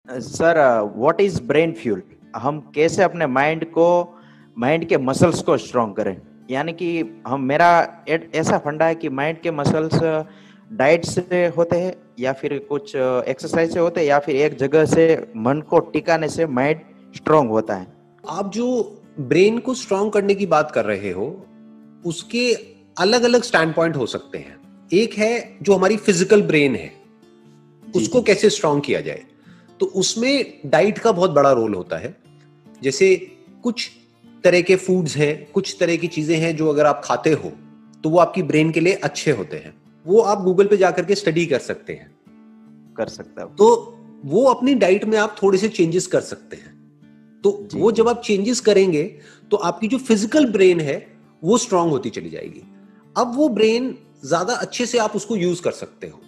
Sir, what is brain fuel? हम कैसे अपने माइंड के मसल्स को स्ट्रॉन्ग करें? यानी कि हम मेरा ऐसा फंडा है कि माइंड के मसल्स डाइट से होते हैं, या फिर कुछ एक्सरसाइज से होते हैं, या फिर एक जगह से मन को टिकाने से माइंड स्ट्रॉन्ग होता है। आप जो ब्रेन को स्ट्रांग करने की बात कर रहे हो, उसके अलग अलग स्टैंड पॉइंट हो सकते हैं। एक है जो हमारी फिजिकल ब्रेन है, उसको कैसे स्ट्रांग किया जाए। तो उसमें डाइट का बहुत बड़ा रोल होता है। जैसे कुछ तरह के फूड्स हैं, कुछ तरह की चीजें हैं जो अगर आप खाते हो तो वो आपकी ब्रेन के लिए अच्छे होते हैं। वो आप गूगल पे जाकर के स्टडी कर सकते हैं, कर सकता हूँ। तो वो अपनी डाइट में आप थोड़े से चेंजेस कर सकते हैं। तो वो जब आप चेंजेस करेंगे तो आपकी जो फिजिकल ब्रेन है वो स्ट्रांग होती चली जाएगी। अब वो ब्रेन ज्यादा अच्छे से आप उसको यूज कर सकते हो।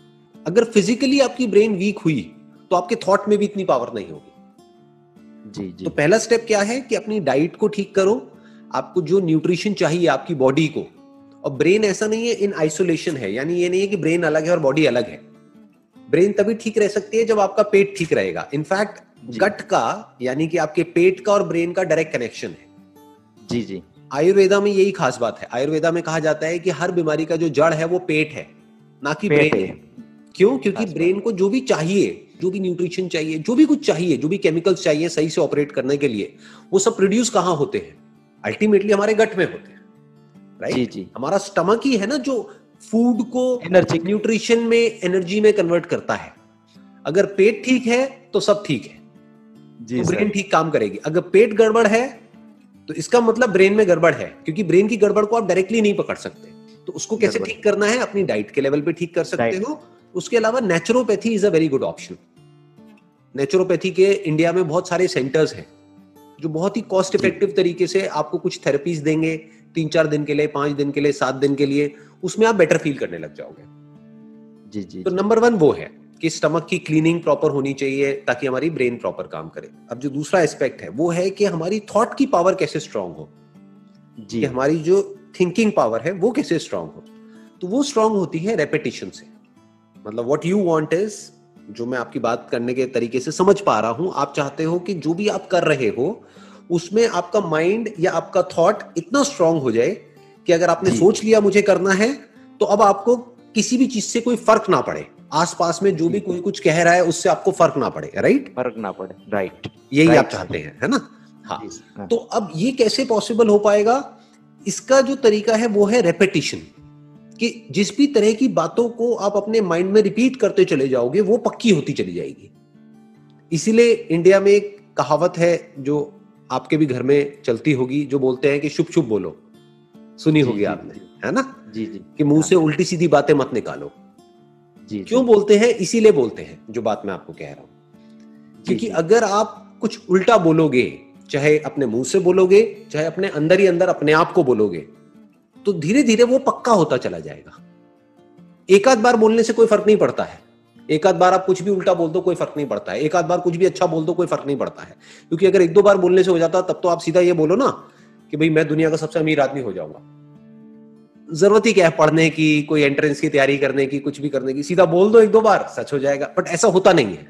अगर फिजिकली आपकी ब्रेन वीक हुई तो आपके थॉट में भी इतनी पावर नहीं होगी। तो पहला स्टेप क्या है कि अपनी डाइट को ठीक करो। आपको जो न्यूट्रिशन चाहिए आपकी बॉडी को, और ब्रेन ऐसा नहीं है इन आइसोलेशन है, यानी ये नहीं है कि ब्रेन अलग है और बॉडी अलग है। ब्रेन तभी ठीक रह सकती है जब आपका पेट ठीक रहेगा। इनफैक्ट गट का, यानी कि आपके पेट का और ब्रेन का डायरेक्ट कनेक्शन है। जी। आयुर्वेदा में यही खास बात है। आयुर्वेदा में कहा जाता है कि हर बीमारी का जो जड़ है वो पेट है, ना कि ब्रेन है। क्यों? क्योंकि ब्रेन को जो भी चाहिए, जो भी न्यूट्रिशन चाहिए, जो भी कुछ चाहिए, जो भी केमिकल्स चाहिए सही से ऑपरेट करने के लिए, वो सब प्रोड्यूस कहां होते हैं? अल्टीमेटली हमारे गट में होते हैं, राइट? जी। हमारा स्टमक ही है ना जो फूड को न्यूट्रिशन में, एनर्जी में कन्वर्ट करता है। अगर पेट ठीक है तो सब ठीक है, तो ब्रेन ठीक काम करेगी। अगर पेट गड़बड़ है तो इसका मतलब ब्रेन में गड़बड़ है, क्योंकि ब्रेन की गड़बड़ को आप डायरेक्टली नहीं पकड़ सकते। तो उसको कैसे ठीक करना है? अपनी डाइट के लेवल पे ठीक कर सकते हो। उसके अलावा naturopathy is a very good option. Naturopathy के इंडिया में बहुत सारे सेंटर्स हैं जो बहुत ही कॉस्ट इफेक्टिव तरीके से आपको कुछ थेरेपीज देंगे 3-4 दिन के लिए, 5 दिन के लिए, 7 दिन के लिए। उसमें आप बेटर फील करने लग जाओगे। जी। तो नंबर 1 वो है कि स्टमक की क्लीनिंग प्रॉपर होनी चाहिए ताकि हमारी ब्रेन प्रॉपर काम करे। अब जो दूसरा एस्पेक्ट है वो है कि हमारी थॉट की पावर कैसे स्ट्रांग हो, कि हमारी जो थिंकिंग पावर है वो कैसे स्ट्रांग हो। तो वो स्ट्रांग होती है रेपिटेशन से। मतलब व्हाट यू वांट इज, जो मैं आपकी बात करने के तरीके से समझ पा रहा हूं, आप चाहते हो कि जो भी आप कर रहे हो उसमें आपका माइंड या आपका थॉट इतना स्ट्रांग हो जाए कि अगर आपने सोच लिया मुझे करना है, तो अब आपको किसी भी चीज से कोई फर्क ना पड़े। आसपास में जो भी कोई कुछ कह रहा है उससे आपको फर्क ना पड़े, राइट? फर्क ना पड़े, राइट। यही आप चाहते हैं, है ना? हाँ। तो अब ये कैसे पॉसिबल हो पाएगा? इसका जो तरीका है वो है रेपिटेशन। कि जिस भी तरह की बातों को आप अपने माइंड में रिपीट करते चले जाओगे वो पक्की होती चली जाएगी। इसीलिए इंडिया में एक कहावत है जो आपके भी घर में चलती होगी, जो बोलते हैं कि शुभ शुभ बोलो। सुनी होगी आपने, है ना? जी। कि मुंह से उल्टी सीधी बातें मत निकालो। क्यों बोलते हैं? इसीलिए बोलते हैं जो बात मैं आपको कह रहा हूं। क्योंकि अगर आप कुछ उल्टा बोलोगे, चाहे अपने मुंह से बोलोगे, चाहे अपने अंदर ही अंदर अपने आप को बोलोगे, तो धीरे धीरे वो पक्का होता चला जाएगा। एक आध बार बोलने से कोई फर्क नहीं पड़ता है। एक आध बार आप कुछ भी उल्टा बोल दो कोई फर्क नहीं पड़ता है। एक आध बार कुछ भी अच्छा बोल दो कोई फर्क नहीं पड़ता है। क्योंकि अगर 1-2 बार बोलने से हो जाता तब तो आप सीधा ये बोलो ना कि भाई मैं दुनिया का सबसे अमीर आदमी हो जाऊंगा। जरूरत ही क्या है पढ़ने की, कोई एंट्रेंस की तैयारी करने की, कुछ भी करने की? सीधा बोल दो 1-2 बार, सच हो जाएगा। बट ऐसा होता नहीं है।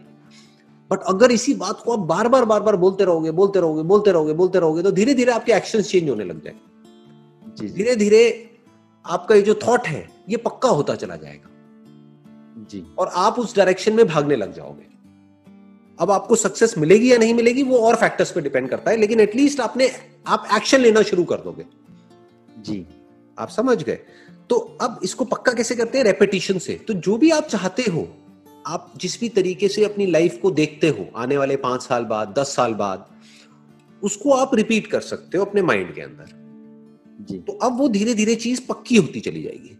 बट अगर इसी बात को आप बार बार बोलते रहोगे तो धीरे धीरे आपके एक्शन चेंज होने लग जाएंगे। धीरे धीरे आपका ये जो थॉट है ये पक्का होता चला जाएगा जी, और आप उस डायरेक्शन में भागने लग जाओगे। अब आपको सक्सेस मिलेगी या नहीं मिलेगी वो और फैक्टर्स पे डिपेंड करता है, लेकिन एटलीस्ट आप एक्शन लेना शुरू कर दोगे जी। आप समझ गए? तो अब इसको पक्का कैसे करते हैं? रेपिटेशन से। तो जो भी आप चाहते हो, आप जिस भी तरीके से अपनी लाइफ को देखते हो आने वाले 5 साल बाद, 10 साल बाद, उसको आप रिपीट कर सकते हो अपने माइंड के अंदर जी। तो अब वो धीरे धीरे चीज पक्की होती चली जाएगी।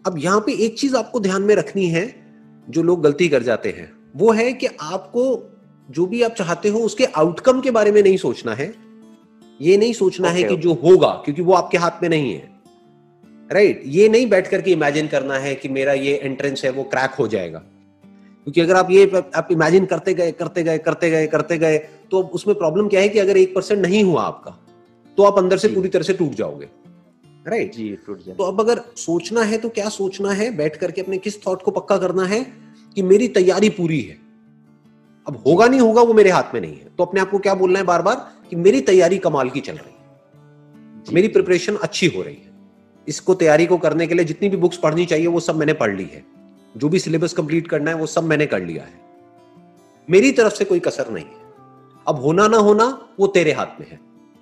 अब यहां पे एक चीज आपको ध्यान में रखनी है, जो लोग गलती कर जाते हैं, वो है कि आपको जो भी आप चाहते हो उसके आउटकम के बारे में नहीं सोचना है। ये नहीं सोचना है कि जो होगा, क्योंकि वो आपके हाथ में नहीं है, राइट? ये नहीं बैठ करके इमेजिन करना है कि मेरा ये एंट्रेंस है वो क्रैक हो जाएगा। क्योंकि अगर आप इमेजिन करते गए तो उसमें प्रॉब्लम क्या है कि अगर 1% नहीं हुआ आपका, तो आप अंदर से पूरी तरह से टूट जाओगे, राइट जी, टूट जाए। तो अब अगर सोचना है तो क्या सोचना है? बैठ करके अपने किस थॉट को पक्का करना है कि मेरी तैयारी पूरी है, अब होगा नहीं होगा वो मेरे हाथ में नहीं है, तो अपने आप को क्या बोलना है बार बार कि मेरी तैयारी कमाल की चल रही है, मेरी प्रिपरेशन अच्छी हो रही है, इसको तैयारी को करने के लिए जितनी भी बुक्स पढ़नी चाहिए वो सब मैंने पढ़ ली है, जो भी सिलेबस कंप्लीट करना है वो सब मैंने कर लिया है, मेरी तरफ से कोई कसर नहीं है। अब होना ना होना वो तेरे हाथ में है।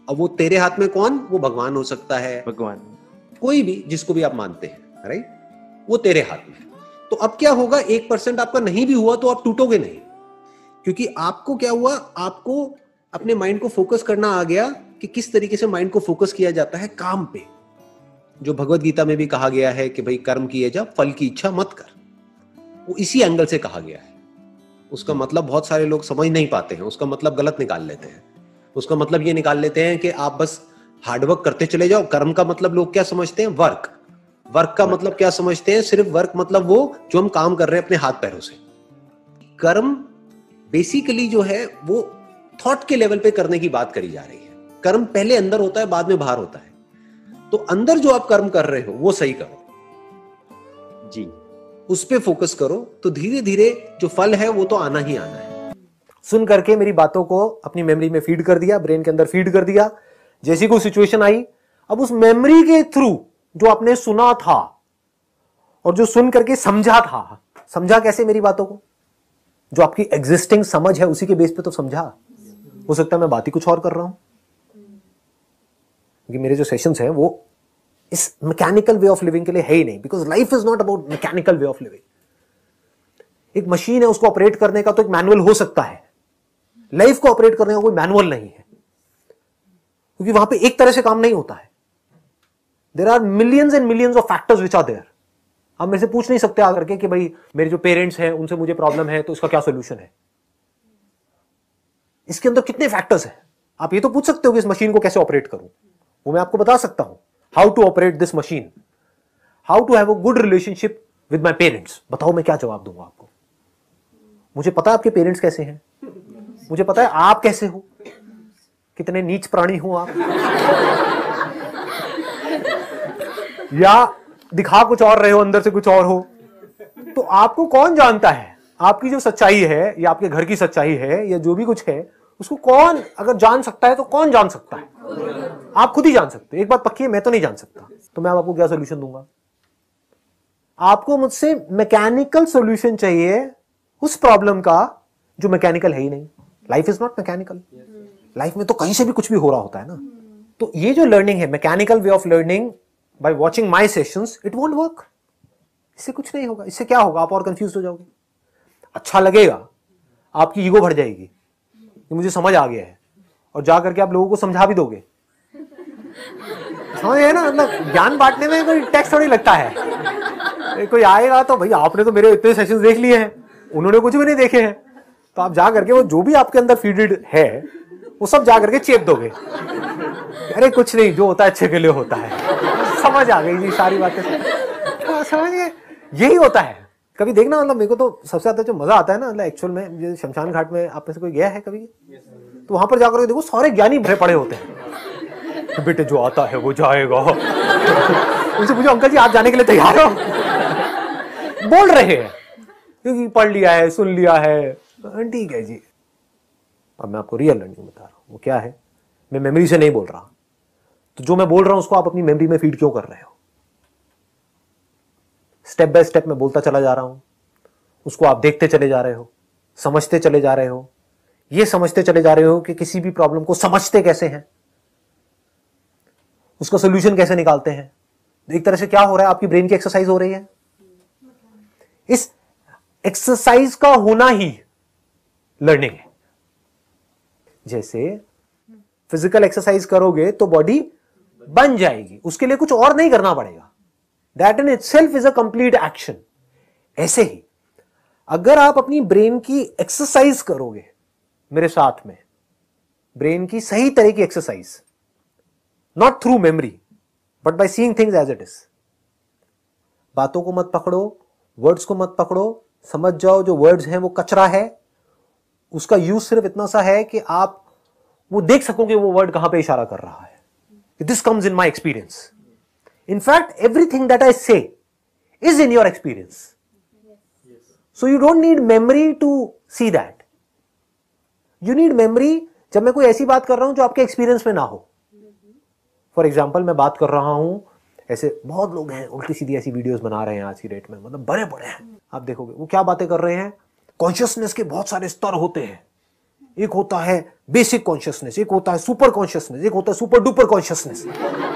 अब वो तेरे हाथ में कौन? वो भगवान हो सकता है, भगवान, कोई भी जिसको भी आप मानते हैं, राइट, वो तेरे हाथ में है। तो अब क्या होगा, 1% आपका नहीं भी हुआ तो आप टूटोगे नहीं, क्योंकि आपको क्या हुआ, आपको अपने माइंड को फोकस करना आ गया कि किस तरीके से माइंड को फोकस किया जाता है काम पे, जो भगवत गीता में भी कहा गया है कि भाई कर्म किए जा, फल की इच्छा मत कर, वो इसी एंगल से कहा गया है। उसका मतलब बहुत सारे लोग समझ नहीं पाते हैं, उसका मतलब गलत निकाल लेते हैं। उसका मतलब ये निकाल लेते हैं कि आप बस हार्डवर्क करते चले जाओ। कर्म का मतलब लोग क्या समझते हैं? वर्क। वर्क का मतलब क्या समझते हैं? सिर्फ वर्क मतलब वो जो हम काम कर रहे हैं अपने हाथ पैरों से। कर्म बेसिकली जो है वो थॉट के लेवल पे करने की बात करी जा रही है। कर्म पहले अंदर होता है, बाद में बाहर होता है। तो अंदर जो आप कर्म कर रहे हो वो सही करो जी, उस पे फोकस करो, तो धीरे धीरे जो फल है वो तो आना ही आना है। सुन करके मेरी बातों को अपनी मेमोरी में फीड कर दिया, ब्रेन के अंदर फीड कर दिया। जैसी कोई सिचुएशन आई, अब उस मेमोरी के थ्रू जो आपने सुना था और जो सुन करके समझा था, समझा कैसे मेरी बातों को? जो आपकी एग्जिस्टिंग समझ है उसी के बेस पे तो समझा। हो सकता है मैं बात ही कुछ और कर रहा हूं, क्योंकि मेरे जो सेशंस हैं वो इस मैकेनिकल वे ऑफ लिविंग के लिए है ही नहीं, because life is not about mechanical way of living. एक मशीन है, उसको ऑपरेट करने का तो एक मैनुअल हो सकता है, लाइफ को ऑपरेट करने का कोई मैनुअल नहीं है, क्योंकि वहां पे एक तरह से काम नहीं होता है। There are millions and millions of factors which are there. आप मेरे से पूछ नहीं सकते आकर के कि भाई मेरे जो पेरेंट्स हैं उनसे मुझे प्रॉब्लम है तो इसका क्या सोल्यूशन है। इसके अंदर कितने फैक्टर्स हैं। आप ये तो पूछ सकते हो कि इस मशीन को कैसे ऑपरेट करूं, वो मैं आपको बता सकता हूं। How to operate this machine, how to have a good relationship with my parents. बताओ मैं क्या जवाब दूंगा आपको। मुझे पता है आपके पेरेंट्स कैसे हैं, मुझे पता है आप कैसे हो, कितने नीच प्राणी हो आप, या दिखा कुछ और रहे हो अंदर से कुछ और हो। तो आपको कौन जानता है? आपकी जो सच्चाई है या आपके घर की सच्चाई है या जो भी कुछ है, उसको कौन अगर जान सकता है तो कौन जान सकता है? आप खुद ही जान सकते हो। एक बात पक्की है, मैं तो नहीं जान सकता। तो मैं आपको क्या सोल्यूशन दूंगा? आपको मुझसे मैकेनिकल सोल्यूशन चाहिए उस प्रॉब्लम का जो मैकेनिकल है ही नहीं। Life is not mechanical. Life में तो कहीं से भी कुछ भी हो रहा होता है ना। तो ये जो लर्निंग है, mechanical way of learning by watching my sessions, it won't work. इससे कुछ नहीं होगा। इससे क्या होगा? आप और कंफ्यूज हो जाओगे। अच्छा लगेगा, आपकी ईगो बढ़ जाएगी कि मुझे समझ आ गया है, और जा करके आप लोगों को समझा भी दोगे। समझ है ना, मतलब ज्ञान बांटने में कोई टैक्स थोड़ी लगता है। कोई आएगा तो भाई आपने तो मेरे इतने सेशंस देख लिए हैं, उन्होंने कुछ भी नहीं देखे हैं, तो आप जा करके वो जो भी आपके अंदर फीडेड है वो सब जा करके चेप दोगे। अरे कुछ नहीं, जो होता है अच्छे के लिए होता है। समझ आ गई जी सारी बातें। समझ गए, यही होता है। कभी देखना, मतलब मेरे को तो सबसे ज्यादा जो मजा आता है ना, मतलब एक्चुअल में शमशान घाट में आप में से कोई गया है कभी? तो वहां पर जाकर देखो सारे ज्ञानी भरे पड़े होते हैं। तो बेटे जो आता है वो जाएगा। उनसे पूछो अंकल जी आप जाने के लिए तैयार हो? बोल रहे हैं क्योंकि पढ़ लिया है, सुन लिया है, ठीक है जी। अब मैं आपको रियल लर्निंग बता रहा हूं, वो क्या है। मैं मेमोरी से नहीं बोल रहा, तो जो मैं बोल रहा हूं उसको आप अपनी मेमोरी में फीड क्यों कर रहे हो? स्टेप बाय स्टेप मैं बोलता चला जा रहा हूं, उसको आप देखते चले जा रहे हो, समझते चले जा रहे हो। ये समझते चले जा रहे हो कि किसी भी प्रॉब्लम को समझते कैसे हैं, उसका सोल्यूशन कैसे निकालते हैं। तो एक तरह से क्या हो रहा है, आपकी ब्रेन की एक्सरसाइज हो रही है। इस एक्सरसाइज का होना ही लर्निंग है। जैसे फिजिकल एक्सरसाइज करोगे तो बॉडी बन जाएगी, उसके लिए कुछ और नहीं करना पड़ेगा। That in itself is a complete action. ऐसे ही अगर आप अपनी ब्रेन की एक्सरसाइज करोगे मेरे साथ में, ब्रेन की सही तरह की exercise, not through memory but by seeing things as it is. बातों को मत पकड़ो, वर्ड्स को मत पकड़ो, समझ जाओ जो वर्ड्स हैं वो कचरा है। उसका यूज सिर्फ इतना सा है कि आप वो देख सकोगे वो वर्ड कहां पे इशारा कर रहा है। This comes in my experience. In fact, everything that I say is in your experience. So you don't need memory to see that. You need memory जब मैं कोई ऐसी बात कर रहा हूं जो आपके एक्सपीरियंस में ना हो। फॉर एग्जाम्पल मैं बात कर रहा हूं, ऐसे बहुत लोग हैं उल्टी सीधी ऐसी वीडियोस बना रहे हैं आज की डेट में, मतलब बड़े बड़े हैं, आप देखोगे वो क्या बातें कर रहे हैं। कॉन्शियसनेस के बहुत सारे स्तर होते हैं, एक होता है बेसिक कॉन्शियसनेस, एक होता है सुपर कॉन्शियसनेस, एक होता है सुपर डुपर कॉन्शियसनेस।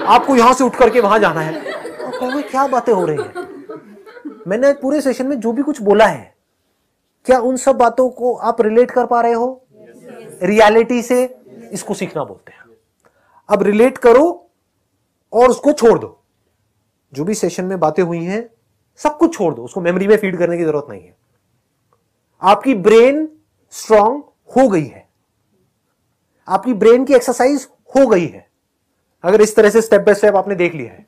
आपको यहां से उठ करके वहां जाना है। क्या बातें हो रही हैं? मैंने पूरे सेशन में जो भी कुछ बोला है, क्या उन सब बातों को आप रिलेट कर पा रहे हो? रियलिटी से इसको सीखना बोलते हैं। अब रिलेट करो और उसको छोड़ दो। जो भी सेशन में बातें हुई हैं सब कुछ छोड़ दो, उसको मेमोरी में फीड करने की जरूरत नहीं है। आपकी ब्रेन स्ट्रांग हो गई है, आपकी ब्रेन की एक्सरसाइज हो गई है, अगर इस तरह से स्टेप बाय स्टेप आपने देख लिया है।